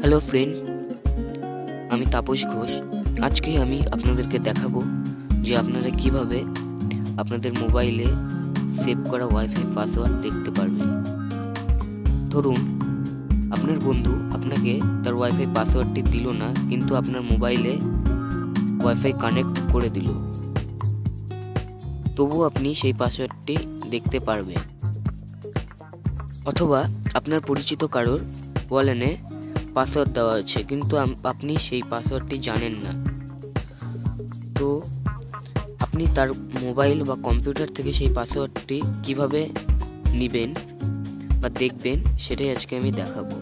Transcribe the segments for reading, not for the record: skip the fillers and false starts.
Hello friend, আমি তাপস ঘোষ। আজকে আমি আপনাদেরকে দেখাবো যে আপনারা কিভাবে আপনাদের মোবাইলে সেভ করা ওয়াইফাই পাসওয়ার্ড দেখতে পারবেন। ধরুন আপনার বন্ধু আপনাকে তার ওয়াইফাই পাসওয়ার্ডটি দিল না, কিন্তু আপনার মোবাইলে ওয়াইফাই কানেক্ট করে দিল, তবু আপনি সেই পাসওয়ার্ডটি দেখতে পারবেন। অথবা আপনার পরিচিত কারোর ওয়ালেটে পাসওয়ার্ড দেওয়া আছে, কিন্তু আপনি সেই পাসওয়ার্ডটি জানেন না। তো আপনি তার মোবাইল বা কম্পিউটার থেকে সেই পাসওয়ার্ডটি কিভাবে নেবেন বা দেখবেন, সেটাই আজকে আমি দেখাবো।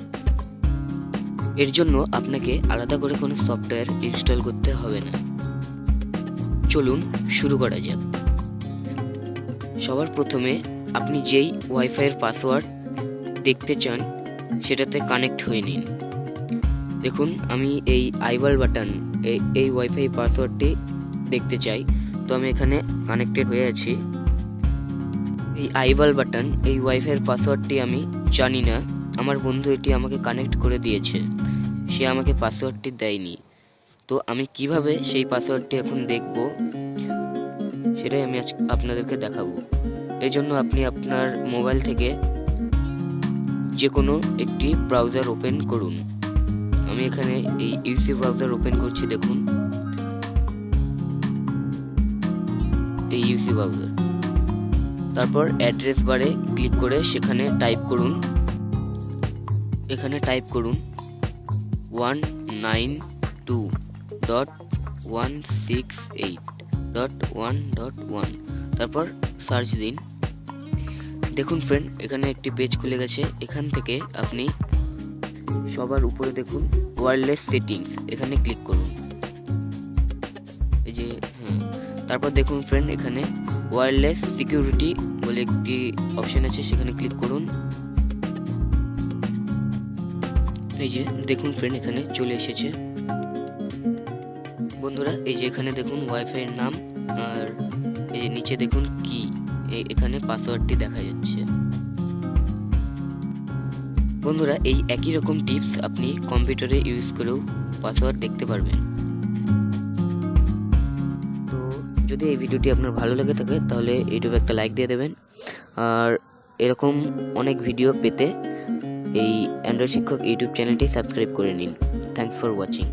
এর জন্য আপনাকে আলাদা করে কোনো সফটওয়্যার ইনস্টল করতে হবে না। চলুন শুরু করা যাক। সবার প্রথমে আপনি যেই ওয়াইফাইয়ের পাসওয়ার্ড দেখতে চান সেটাতে কানেক্ট হয়ে নিন। দেখুন, আমি এই আইভাল বাটন এই ওয়াইফাই পাসওয়ার্ডটি দেখতে চাই, তো আমি এখানে কানেক্টেড হয়ে আছি। এই আইভাল বাটন এই ওয়াইফাইয়ের পাসওয়ার্ডটি আমি জানি না, আমার বন্ধু এটি আমাকে কানেক্ট করে দিয়েছে, সে আমাকে পাসওয়ার্ডটি দেয়নি। তো আমি কিভাবে সেই পাসওয়ার্ডটি এখন দেখব সেটাই আমি আজ আপনাদেরকে দেখাবো। এই জন্য আপনি আপনার মোবাইল থেকে যে কোনো একটি ব্রাউজার ওপেন করুন। আমি এখানে এই ইউসি ব্রাউজার ওপেন করছি। দেখুন, এই ইউসি ব্রাউজার, তারপর অ্যাড্রেস বারে ক্লিক করে সেখানে টাইপ করুন 192.168.1.1, তারপর সার্চ দিন। দেখুন ফ্রেন্ড, এখানে একটি পেজ খুলে গেছে। এখান থেকে আপনি সবার উপরে দেখুন ওয়্যারলেস সেটিংস, এখানে ক্লিক করুন। এই যে তারপর দেখুন ফ্রেন্ড, এখানে ওয়্যারলেস সিকিউরিটি বলে একটি অপশন আছে, সেখানে ক্লিক করুন। এই যে দেখুন ফ্রেন্ড, এখানে চলে এসেছে। বন্ধুরা, এই যে এখানে দেখুন ওয়াইফাইয়ের নাম, আর এই যে নিচে দেখুন কি, এখানে পাসওয়ার্ডটি দেখা যাচ্ছে। বন্ধুরা, এই একই রকম টিপস আপনি কম্পিউটারে ইউজ করেও পাসওয়ার্ড দেখতে পারবেন। তো যদি এই ভিডিওটি আপনার ভালো লেগে থাকে তাহলে ইউটিউবে একটা লাইক দিয়ে দেবেন, আর এরকম অনেক ভিডিও পেতে এই অ্যান্ড্রয়েড শিক্ষক ইউটিউব চ্যানেলটি সাবস্ক্রাইব করে নিন। Thanks for watching.